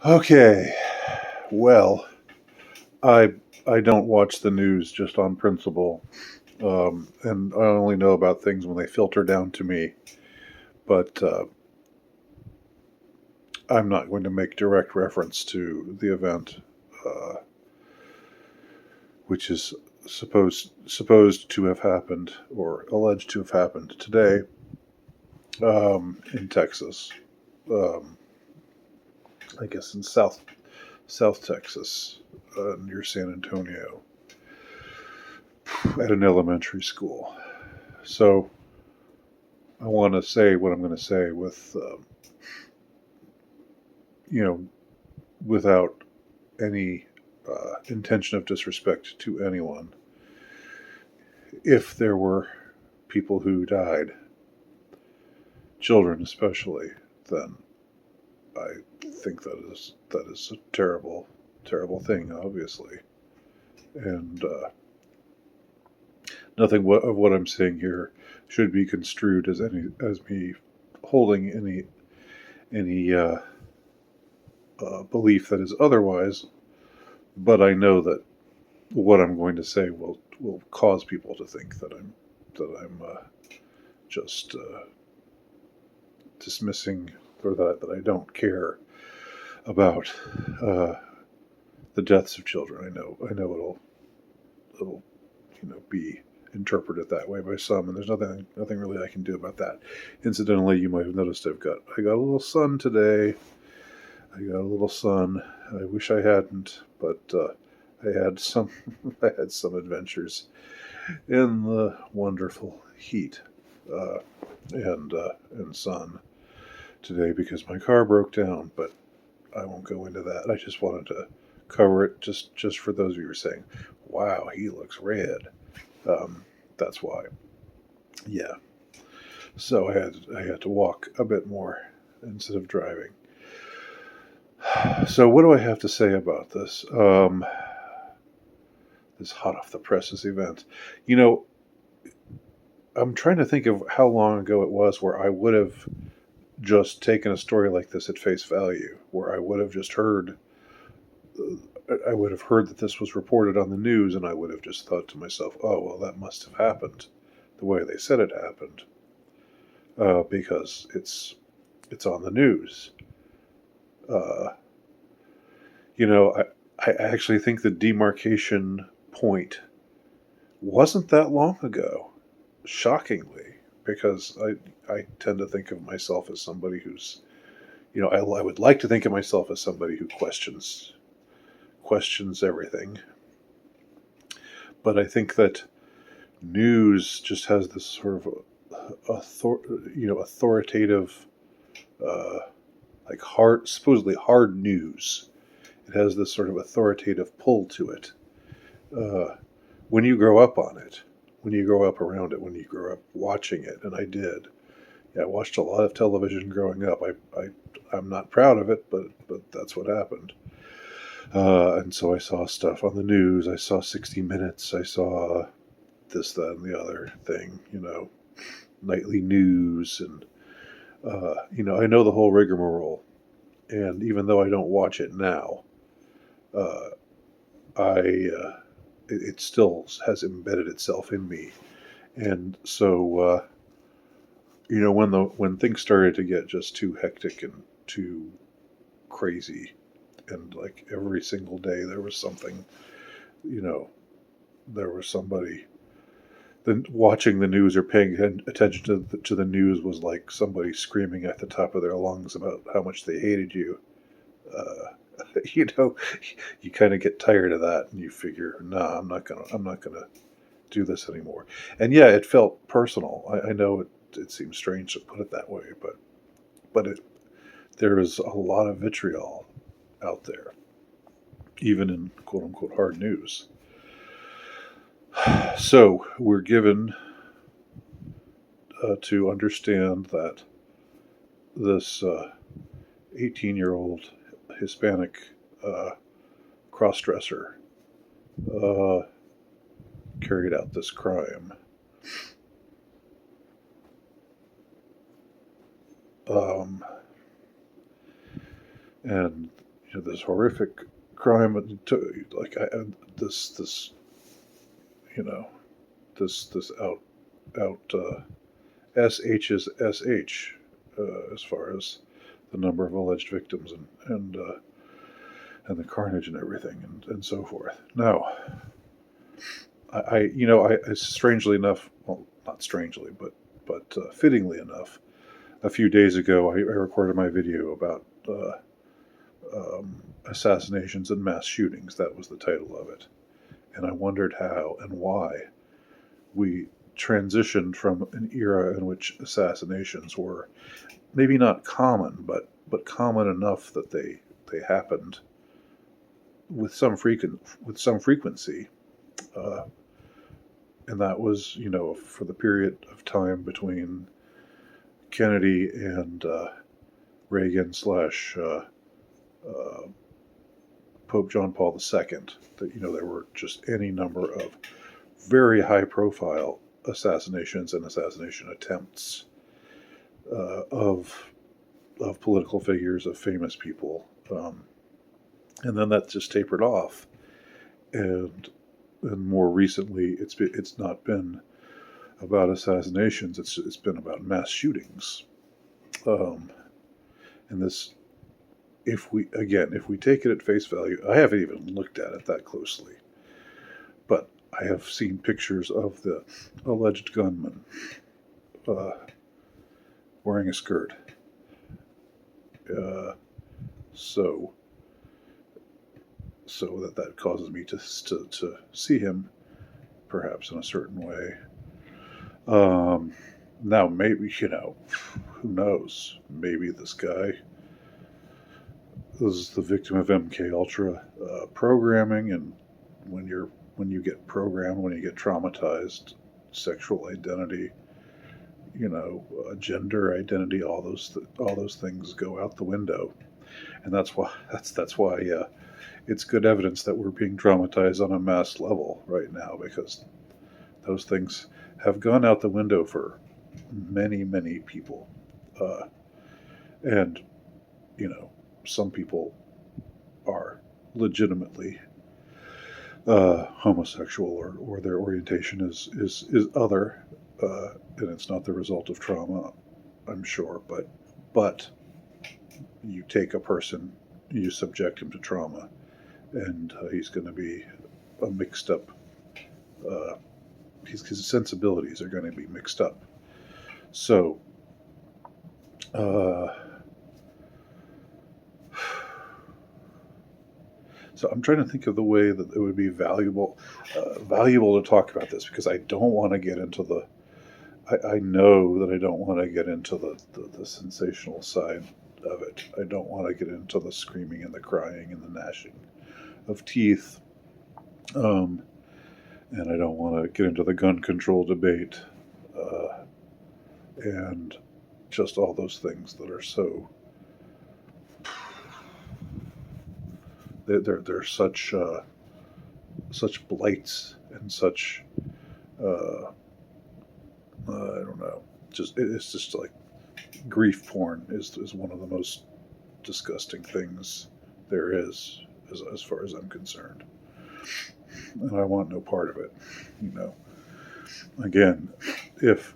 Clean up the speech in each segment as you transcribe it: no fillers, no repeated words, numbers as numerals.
Okay, well, I I don't watch the news just on principle, and I only know about things when they filter down to me. But I'm not going to make direct reference to the event, uh, which is supposed to have happened or alleged to have happened today in Texas. Um, I guess in South Texas, near San Antonio, at an elementary school. So I want to say what I'm going to say with, you know, without any intention of disrespect to anyone. If there were people who died, children especially, then I think that is a terrible, terrible thing, obviously, and nothing of what I'm saying here should be construed as me holding any belief that is otherwise. But I know that what I'm going to say will cause people to think that I'm just dismissing, or that I don't care about uh, the deaths of children. I know it'll be interpreted that way by some, and there's nothing really I can do about that. Incidentally, you might have noticed I got a little sun today. I got a little sun. I wish I hadn't, but I had some I had some adventures in the wonderful heat uh, and sun today because my car broke down. But I won't go into that. I just wanted to cover it just for those of you who are saying, "Wow, he looks red." Um, that's why. Yeah. So I had to walk a bit more instead of driving. So what do I have to say about this? This hot off the presses event. You know, I'm trying to think of how long ago it was where I would have just taken a story like this at face value, where I would have heard that this was reported on the news, and I would have just thought to myself, "Oh, well, that must have happened the way they said it happened, because it's on the news." Uh, I actually think the demarcation point wasn't that long ago, shockingly, because I tend to think of myself as somebody who's, I would like to think of myself as somebody who questions everything, but I think that news just has this sort of authoritative, uh, like supposedly hard news. It has this sort of authoritative pull to it. Uh, when you grow up on it, when you grow up around it, when you grow up watching it, and I did. Yeah, I watched a lot of television growing up. I'm not proud of it, but that's what happened. And so I saw stuff on the news. I saw 60 Minutes. I saw this, that, and the other thing. Nightly news, and I know the whole rigmarole. And even though I don't watch it now, uh, I it still has embedded itself in me. And so when things started to get just too hectic and too crazy, and like every single day there was something, you know, there was somebody. Then watching the news or paying attention to the news was like somebody screaming at the top of their lungs about how much they hated you. Uh, you know, you kind of get tired of that, and you figure, nah, I'm not gonna do this anymore. And yeah, it felt personal. I know it seems strange to put it that way, but there is a lot of vitriol out there, even in quote unquote hard news. So we're given to understand that this 18-year-old Hispanic uh, crossdresser uh, carried out this crime. Um, and this horrific crime, like this you know this out SH is SH as far as the number of alleged victims and the carnage and everything and so forth. Now, I strangely enough, well, not strangely, but fittingly enough, a few days ago I recorded my video about assassinations and mass shootings. That was the title of it, and I wondered how and why we transitioned from an era in which assassinations were maybe not common, but common enough that they happened with some frequency, and that was for the period of time between Kennedy and Reagan slash Pope John Paul II. That there were just any number of very high profile assassinations and assassination attempts of political figures, of famous people, and then that just tapered off, and more recently it's not been about assassinations, it's been about mass shootings, and this, if we take it at face value, I haven't even looked at it that closely, but I have seen pictures of the alleged gunman wearing a skirt. So that causes me to see him perhaps in a certain way. Now maybe, who knows? Maybe this guy is the victim of MK Ultra programming, and when you get programmed, when you get traumatized, sexual identity, gender identity, all those things go out the window, and that's why it's good evidence that we're being traumatized on a mass level right now, because those things have gone out the window for many people, and some people are legitimately homosexual, or their orientation is other, and it's not the result of trauma, I'm sure, but you take a person, you subject him to trauma, and he's going to be a mixed up, his sensibilities are going to be mixed up. So I'm trying to think of the way that it would be valuable to talk about this, because I don't want to get into the, I know that I don't want to get into the sensational side of it. I don't want to get into the screaming and the crying and the gnashing of teeth, and I don't want to get into the gun control debate, and just all those things that are so, they're such blights, and such I don't know, it's just like grief porn is one of the most disgusting things there is, as far as I'm concerned, and I want no part of it. Again, if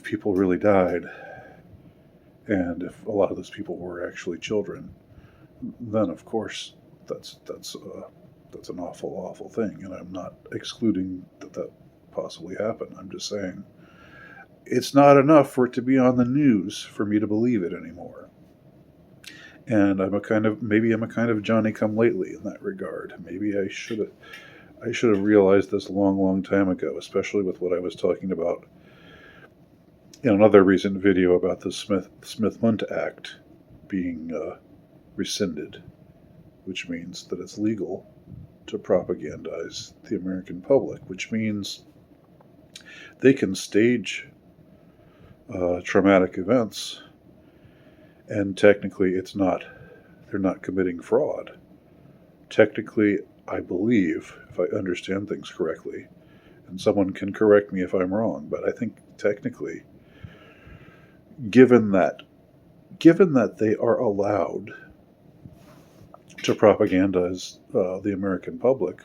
people really died, and if a lot of those people were actually children, then of course that's an awful thing, and I'm not excluding that possibly happened. I'm just saying it's not enough for it to be on the news for me to believe it anymore. And maybe I'm a kind of Johnny-come-lately in that regard. Maybe I should have realized this long time ago, especially with what I was talking about in another recent video about the Smith-Hunt Act being rescinded, which means that it's legal to propagandize the American public, which means they can stage traumatic events, and technically they're not committing fraud. Technically, I believe, if I understand things correctly, and someone can correct me if I'm wrong, but I think technically, given that they are allowed to propagandize the American public,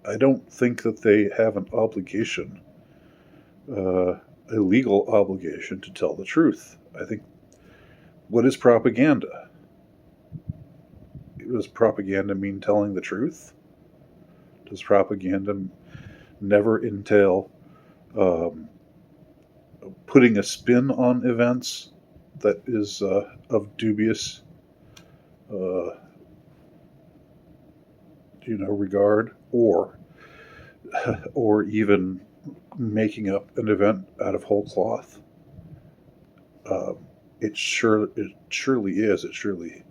I don't think that they have an obligation, a legal obligation, to tell the truth. I think, what is propaganda? Does propaganda mean telling the truth? Does propaganda never entail um, putting a spin on events that is of dubious, uh, regard, or even making up an event out of whole cloth? Um, it surely is. It surely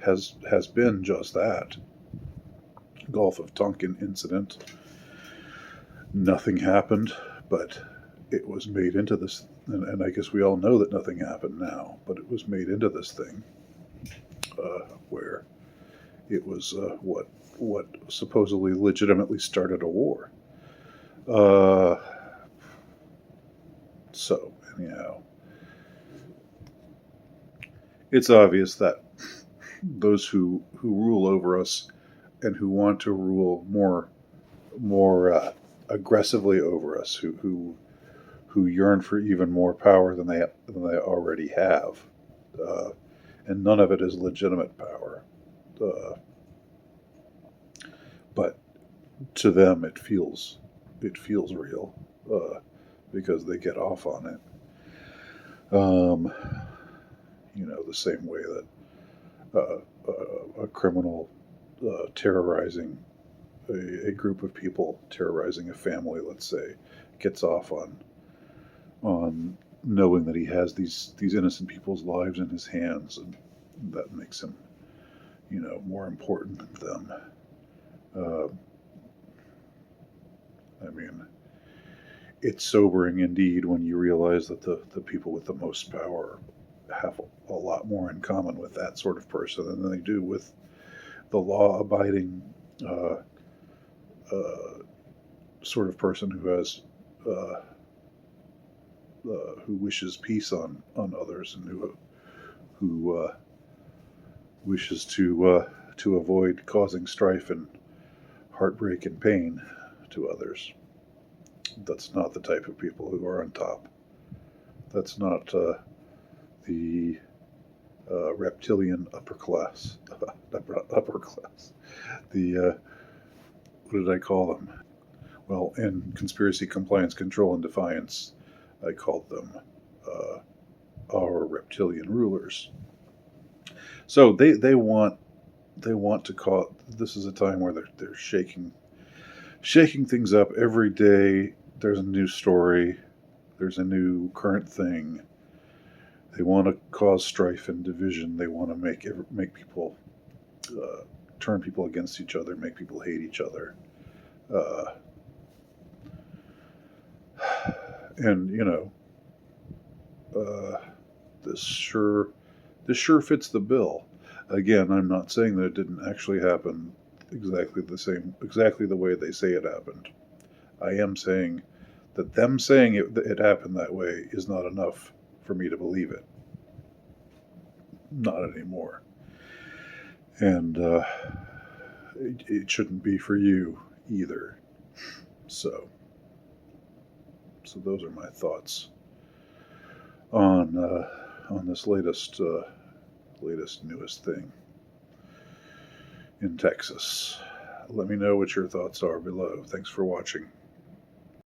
has been just that. Gulf of Tonkin incident. Nothing happened, but it was made into this, and I guess we all know that nothing happened now, but it was made into this thing where it was what supposedly legitimately started a war. Uh, so anyhow, it's obvious that those who rule over us and who want to rule more aggressively over us, who yearn for even more power than they already have, uh, and none of it is legitimate power. Uh, but to them, it feels real because they get off on it. The same way that a criminal terrorizing a group of people, terrorizing a family, let's say, gets off on knowing that he has these innocent people's lives in his hands, and that makes him, more important than them. Uh, I mean, it's sobering indeed when you realize that the people with the most power have a lot more in common with that sort of person than they do with the law-abiding uh, uh, sort of person uh, who wishes peace on others, and who wishes to avoid causing strife and heartbreak and pain to others. That's not the type of people who are on top. That's not the reptilian upper class. Upper class. The what did I call them? Well, in conspiracy, compliance, control, and defiance, I called them uh, our reptilian rulers. So they want to call. This is a time where they're shaking things up every day. There's a new story. There's a new current thing. They want to cause strife and division. They want to make people turn people against each other, make people hate each other. Uh, and uh, this sure this sure fits the bill. Again, I'm not saying that it didn't actually happen exactly the way they say it happened. I am saying that them saying it happened that way is not enough for me to believe it. Not anymore. And it shouldn't be for you either. So, so those are my thoughts on this latest newest thing in Texas. Let me know what your thoughts are below. Thanks for watching.